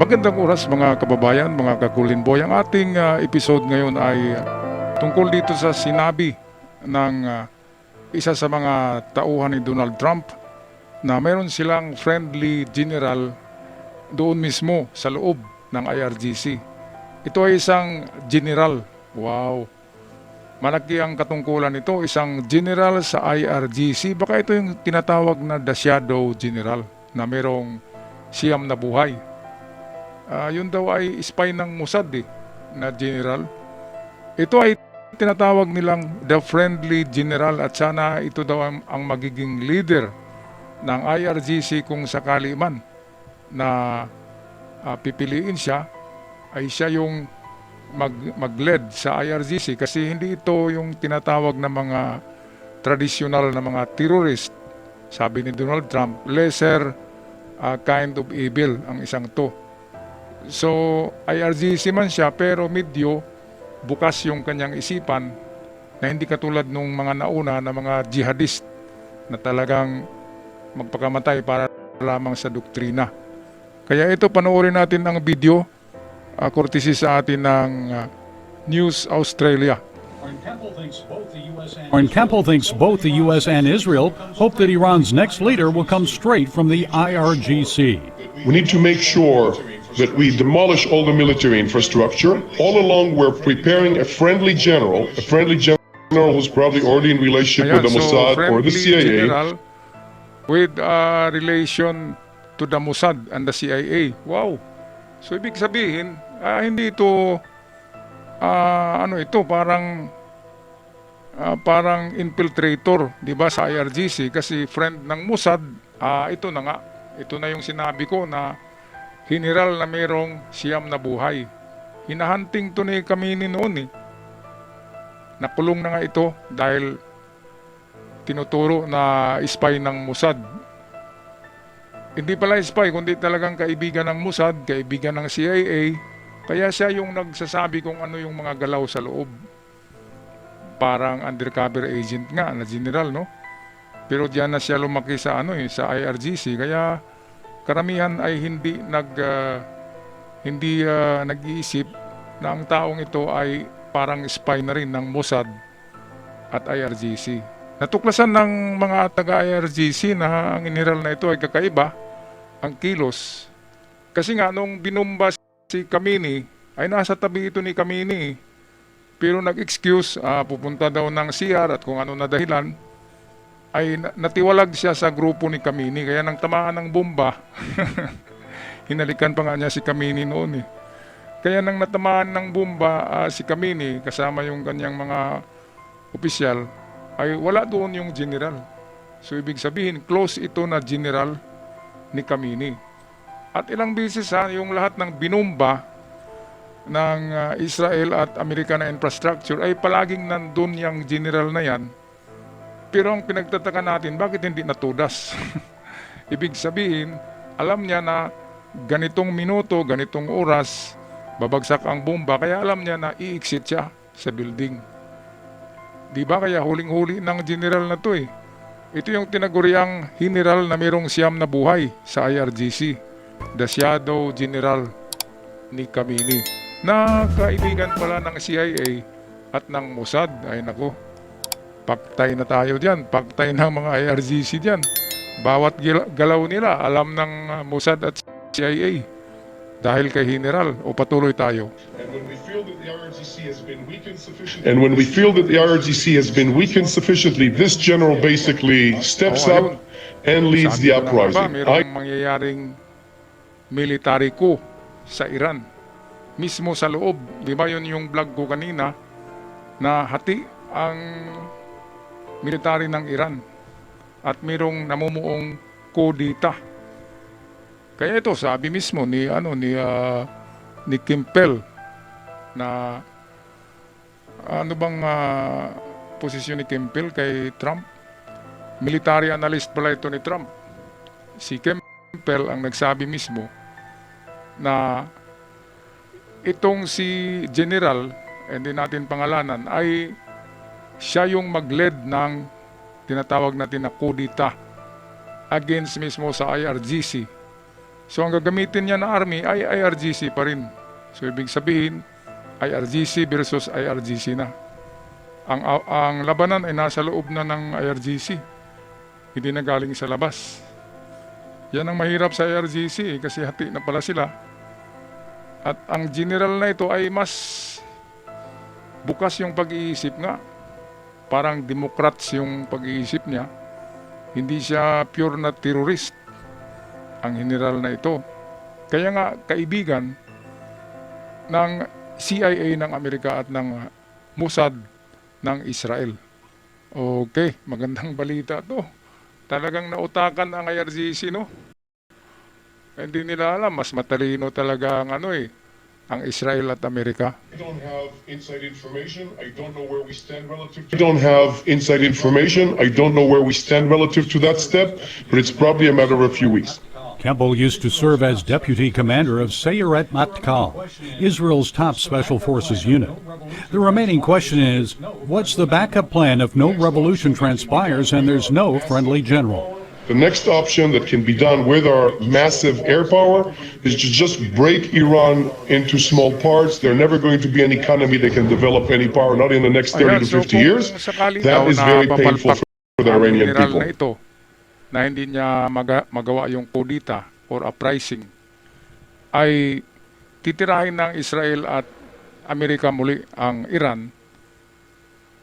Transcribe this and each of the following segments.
Magandang oras mga kababayan, mga kakulinboy. Ang ating episode ngayon ay tungkol dito sa sinabi ng isa sa mga tauhan ni Donald Trump na meron silang friendly general doon mismo sa loob ng IRGC. Ito ay isang general. Wow! Malaki ang katungkulan nito, isang general sa IRGC. Baka ito yung tinatawag na the shadow general na merong siyam na buhay. Yun daw ay spy ng Mossad na general. Ito ay tinatawag nilang the friendly general at sana ito daw ang magiging leader ng IRGC kung sakali man na pipiliin siya, ay siya yung mag-lead sa IRGC kasi hindi ito yung tinatawag na mga traditional na mga terrorist. Sabi ni Donald Trump, lesser kind of evil ang isang to. So, IRGC man siya pero medyo bukas yung kanyang isipan na hindi katulad nung mga nauna na mga jihadist na talagang magpakamatay para lamang sa doktrina. Kaya ito, panoorin natin ang video courtesy sa atin ng News Australia. Warren Kempel thinks both the U.S. and Israel hope that Iran's next leader will come straight from the IRGC. We need to make sure that we demolish all the military infrastructure. All along, we're preparing a friendly general who's probably already in relationship with the Mossad or the CIA. General with relation to the Mossad and the CIA. Wow! So, ibig sabihin, hindi ito, parang infiltrator, di ba, sa IRGC kasi friend ng Mossad. Ito na nga, ito na yung sinabi ko na general na mayroong siyam na buhay. Hinahunting to ni Kamini noon Nakulong na nga ito dahil tinuturo na spy ng Mossad. Hindi pala spy, kundi talagang kaibigan ng Mossad, kaibigan ng CIA. Kaya siya yung nagsasabi kung ano yung mga galaw sa loob. Parang undercover agent nga na general, no? Pero diyan na siya lumaki sa sa IRGC. Kaya karamihan ay hindi nag-iisip na ang taong ito ay parang spy na rin ng Mossad at IRGC. Natuklasan ng mga taga-IRGC na ang general na ito ay kakaiba ang kilos. Kasi nga nung binumba si Kamini, ay nasa tabi ito ni Kamini. Pero nag-excuse, pupunta daw ng CR at kung ano na dahilan, ay natiwalag siya sa grupo ni Kamini. Kaya nang tamaan ng bomba, hinalikan pa nga niya si Kamini noon Kaya nang natamaan ng bomba si Kamini, kasama yung kanyang mga opisyal, ay wala doon yung general. So ibig sabihin, close ito na general ni Kamini. At ilang beses yung lahat ng binumba ng Israel at Amerika na infrastructure ay palaging nandun yung general na yan. Pero ang pinagtataka natin, bakit hindi natudas? Ibig sabihin, alam niya na ganitong minuto, ganitong oras, babagsak ang bomba, kaya alam niya na i-exit siya sa building. Di ba kaya huling-huli ng general na to Ito yung tinaguriang general na mayroong siyam na buhay sa IRGC. The Shadow General ni Kamini. Na kaibigan pala ng CIA at ng Mossad. Ay nako, paktay na tayo diyan, paktay ng mga IRGC diyan. Bawat galaw nila alam ng Mossad at CIA dahil kay general. O patuloy tayo. And when we feel that the IRGC has been weakened sufficiently, this general basically steps up and leads the uprising. Mayroong mangyayaring military coup sa Iran. Mismo sa loob, di ba yun yung vlog ko kanina, na hati ang military ng Iran at mayroong namumuong kudita. Kaya ito sabi mismo ni Kempel na ano bang posisyon ni Kempel kay Trump? Military analyst pala ito ni Trump. Si Kempel ang nagsabi mismo na itong si General, hindi natin pangalanan, ay siya yung mag-lead ng tinatawag natin na kudita against mismo sa IRGC. So ang gagamitin niya na army ay IRGC pa rin. So ibig sabihin, IRGC versus IRGC na. Ang labanan ay nasa loob na ng IRGC. Hindi na galing sa labas. Yan ang mahirap sa IRGC kasi hati na pala sila. At ang general na ito ay mas bukas yung pag-iisip nga. Parang Democrats yung pag-iisip niya. Hindi siya pure na terrorist ang general na ito. Kaya nga kaibigan ng CIA ng Amerika at ng Mossad ng Israel. Okay, magandang balita to. Talagang nautakan ang IRGC, no? Hindi nila alam, mas matalino talaga ang ang Israel at Amerika. I don't have inside information. I don't know where we stand relative to. I don't have inside information. I don't know where we stand relative to that step, but it's probably a matter of a few weeks. Campbell used to serve as deputy commander of Sayeret Matkal, Israel's top special forces unit. The remaining question is, what's the backup plan if no revolution transpires and there's no friendly general? The next option that can be done with our massive air power is to just break Iran into small parts. There's never going to be an economy that can develop any power, not in the next 30 to 50 years. That is very painful for the Iranian general people. na ito na hindi niya magawa yung kudita or uprising ay titirahin ng Israel at Amerika muli ang Iran.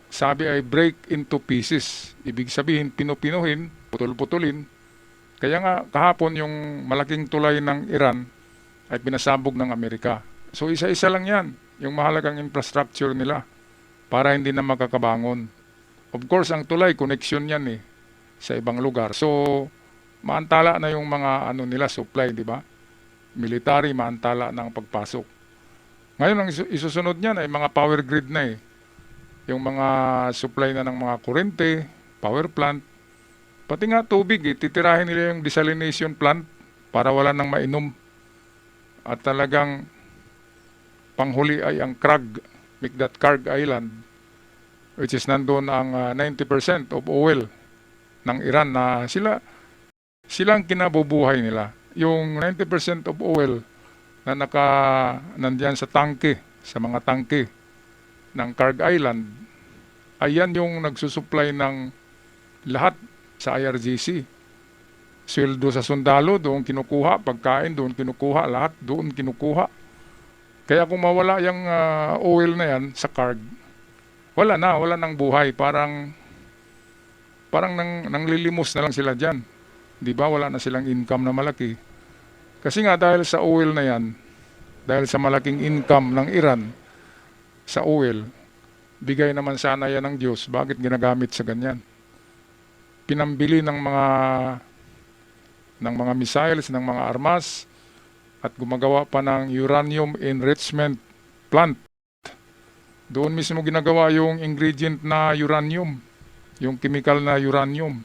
Sabi ay break into pieces. Ibig sabihin pinupinuhin, putol-putulin. Kaya nga kahapon yung malaking tulay ng Iran ay pinasabog ng Amerika. So isa-isa lang yan, yung mahalagang infrastructure nila para hindi na makakabangon. Of course, ang tulay, connection yan sa ibang lugar. So, maantala na yung mga nila, supply, di ba? Military, maantala ng pagpasok. Ngayon, ang isusunod niyan ay mga power grid na Yung mga supply na ng mga kurente, power plant, pati nga tubig, titirahin nila yung desalination plant para wala nang mainom. At talagang panghuli ay ang Mikdat Island, which is nandun ang 90% of oil ng Iran na silang kinabubuhay nila. Yung 90% of oil na nandyan sa tangke, sa mga tangke ng Karg Island, ayan yung nagsusupply ng lahat sa IRGC. Sweldo sa sundalo, doon kinukuha. Pagkain, doon kinukuha. Lahat, doon kinukuha. Kaya kung mawala yung oil na yan sa Karg, wala nang buhay. Parang nanglilimos na lang sila dyan. Di ba? Wala na silang income na malaki. Kasi nga dahil sa oil na yan, dahil sa malaking income ng Iran sa oil, bigay naman sana yan ng Diyos. Bakit ginagamit sa ganyan? Pinambili ng mga missiles, ng mga armas, at gumagawa pa ng uranium enrichment plant. Doon mismo ginagawa yung ingredient na uranium, yung chemical na uranium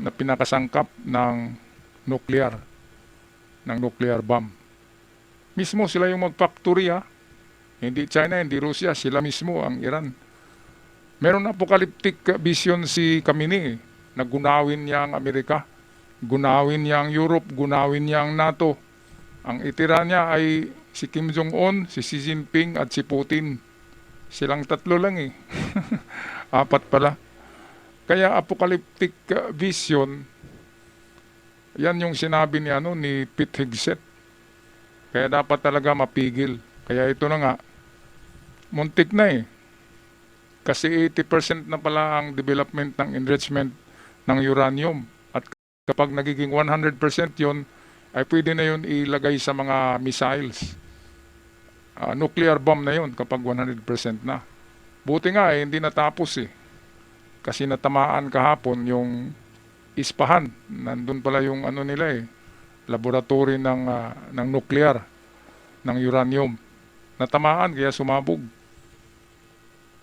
na pinakasangkap ng nuclear bomb. Mismo sila yung mag-factory Hindi China, hindi Russia, sila mismo ang Iran. Meron apocalyptic vision si Khamenei na gunawin niya ang Amerika, gunawin niya ang Europe, gunawin niya ang NATO. Ang itira niya ay si Kim Jong-un, si Xi Jinping at si Putin. Silang tatlo lang Apat pala. Kaya apocalyptic vision, yan yung sinabi ni Pete Hegseth. Kaya dapat talaga mapigil. Kaya ito na nga, muntik na Kasi 80% na pala ang development ng enrichment ng uranium. At kapag nagiging 100% yon, ay pwede na yun ilagay sa mga missiles. Nuclear bomb na yun kapag 100% na. Buti nga hindi natapos Kasi natamaan kahapon yung Ispahan. Nandun pala yung nila laboratory ng nuclear, ng uranium. Natamaan kaya sumabog.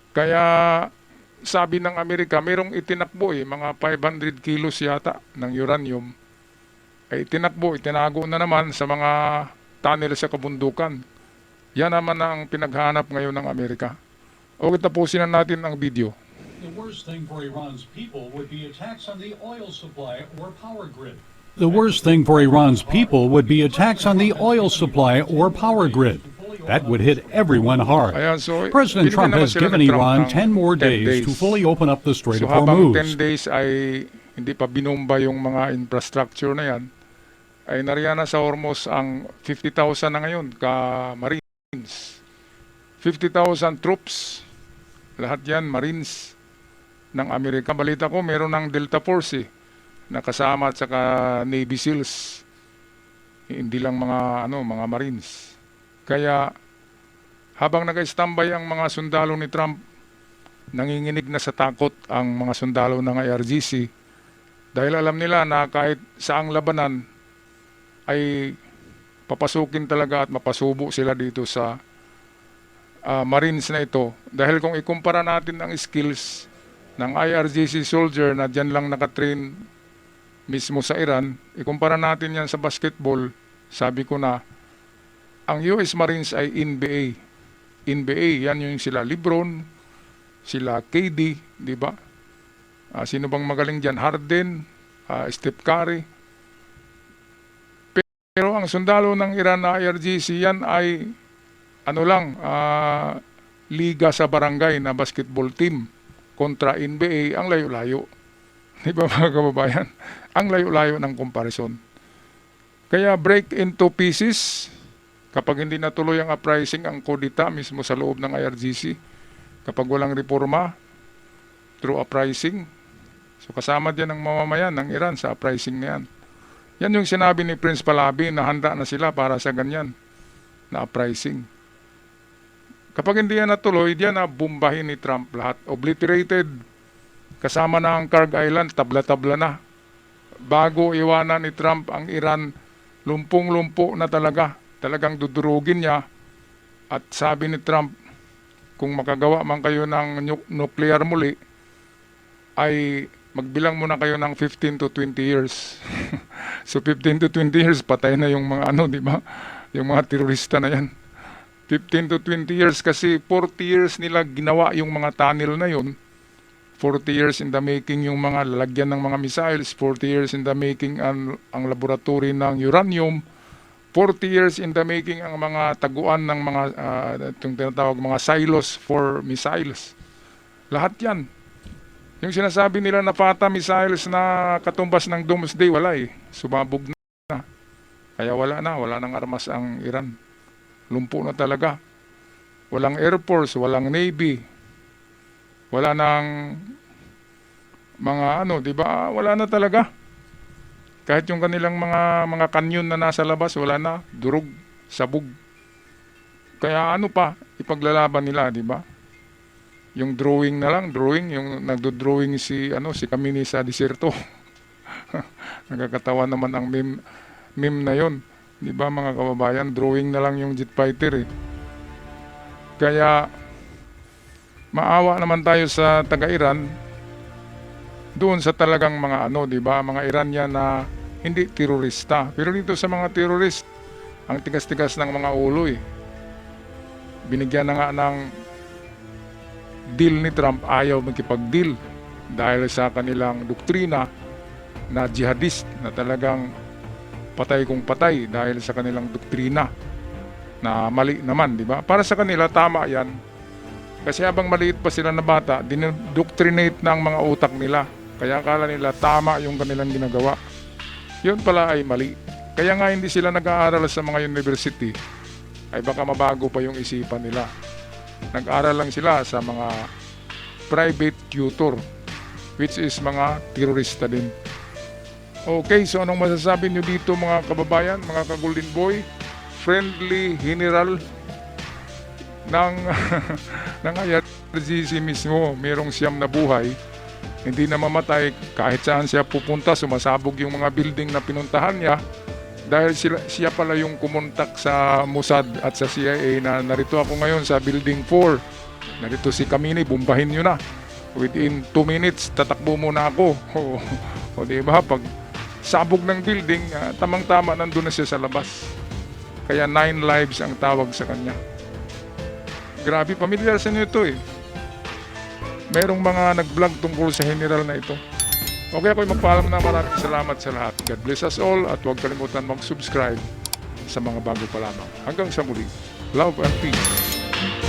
Kaya sabi ng Amerika, mayroong itinakbo mga 500 kilos yata ng uranium. Ay itinago na naman sa mga tunnel sa kabundukan. Yan naman ang pinaghanap ngayon ng Amerika. Okay, tapusin na natin ang video. The worst thing for Iran's people would be attacks on the oil supply or power grid. The worst thing for Iran's people would be attacks on the oil supply or power grid. That would hit everyone hard. Ayan, so, President Trump binigyan naman has sila given ni Trump Iran ng 10 more 10 days to fully open up the Strait So of habang Hormuz. 10 days ay hindi pa binomba yung mga infrastructure na yan, ay nariyan na sa Hormuz ang 50,000 na ngayon ka-Marines. 50,000 troops. Lahat yan, Marines ng Amerika. Balita ko, meron ng Delta Force na kasama at saka Navy SEALs. Hindi lang mga Marines. Kaya habang nag-standby ang mga sundalo ni Trump, nanginginig na sa takot ang mga sundalo ng IRGC dahil alam nila na kahit saang labanan ay papasukin talaga at mapasubo sila dito sa Marines na ito. Dahil kung ikumpara natin ang skills ng IRGC soldier na dyan lang nakatrain mismo sa Iran, ikumpara natin yan sa basketball, sabi ko na ang US Marines ay NBA, yan yung sila LeBron, sila KD, di ba? Sino bang magaling dyan? Harden, Steph Curry. Pero ang sundalo ng Iran na IRGC, yan ay liga sa barangay na basketball team kontra NBA, ang layo-layo. Di ba mga kababayan? Ang layo-layo ng comparison. Kaya break into pieces kapag hindi natuloy ang uprising, ang kodita mismo sa loob ng IRGC, kapag walang reforma through uprising, so kasama din ang mamamayan ng Iran sa uprising na yan. Yan yung sinabi ni Prince Pahlavi na handa na sila para sa ganyan na uprising. Kapag hindi yan natuloy, diyan na bumbahin ni Trump lahat. Obliterated, kasama na ang Kharg Island, tabla-tabla na. Bago iwanan ni Trump ang Iran, lumpong-lumpo na talaga. Talagang dudurugin niya. At sabi ni Trump, kung makagawa man kayo ng nuclear muli, ay magbilang muna kayo ng 15 to 20 years. So 15 to 20 years, patay na yung mga di ba? Yung mga terorista na yan. 15 to 20 years kasi 40 years nila ginawa yung mga tunnel na yun. 40 years in the making yung mga lalagyan ng mga missiles, 40 years in the making ang laboratory ng uranium, 40 years in the making ang mga taguan ng mga itong tinatawag mga silos for missiles. Lahat yan. Yung sinasabi nila na pata missiles na katumbas ng Doomsday, wala Sumabog na. Kaya wala nang armas ang Iran. Lumpo na talaga. Walang Air Force, walang Navy. Wala nang mga di ba? Wala na talaga. Kahit yung kanilang mga kanyon na nasa labas, wala na, durog, sabog. Kaya pa, ipaglalaban nila, di ba? Yung drawing na lang, yung nagdo-drawing si Kamini sa diserto. Nakakatawa naman ang meme na yon, di ba mga kababayan? Drawing na lang yung jet fighter Kaya maawa naman tayo sa taga-Iran doon sa talagang mga di ba, mga Iranian na hindi terorista. Pero dito sa mga terorist, ang tigas-tigas ng mga ulo Binigyan na nga ng deal ni Trump, ayaw magkipag-deal dahil sa kanilang doktrina na jihadist na talagang patay kung patay dahil sa kanilang doktrina na mali naman, di ba? Para sa kanila, tama yan. Kasi habang maliit pa sila na bata, dinodoctrinate ng mga utak nila. Kaya akala nila tama yung kanilang ginagawa. Yun pala ay mali. Kaya nga hindi sila nag-aaral sa mga university, ay baka mabago pa yung isipan nila. Nag-aaral lang sila sa mga private tutor, which is mga terorista din. Okay, so anong masasabi nyo dito mga kababayan, mga ka-Golden Boy? Friendly general ng ng IRGC mismo, merong siyam na buhay, hindi na mamatay, kahit saan siya pupunta, sumasabog yung mga building na pinuntahan niya dahil siya pala yung kumontak sa Mossad at sa CIA na narito ako ngayon sa building 4. Narito si Kamini, bumbahin nyo na. Within 2 minutes, tatakbo muna ako. O diba, pag sabog ng building, tamang-tama nandun na siya sa labas. Kaya 9 lives ang tawag sa kanya. Grabe, pamilyar sa inyo ito Merong mga nag-vlog tungkol sa general na ito. Okay, ako'y magpaalam na, maraming salamat sa lahat. God bless us all at huwag kalimutan mag-subscribe sa mga bago pa lamang. Hanggang sa muli. Love and peace.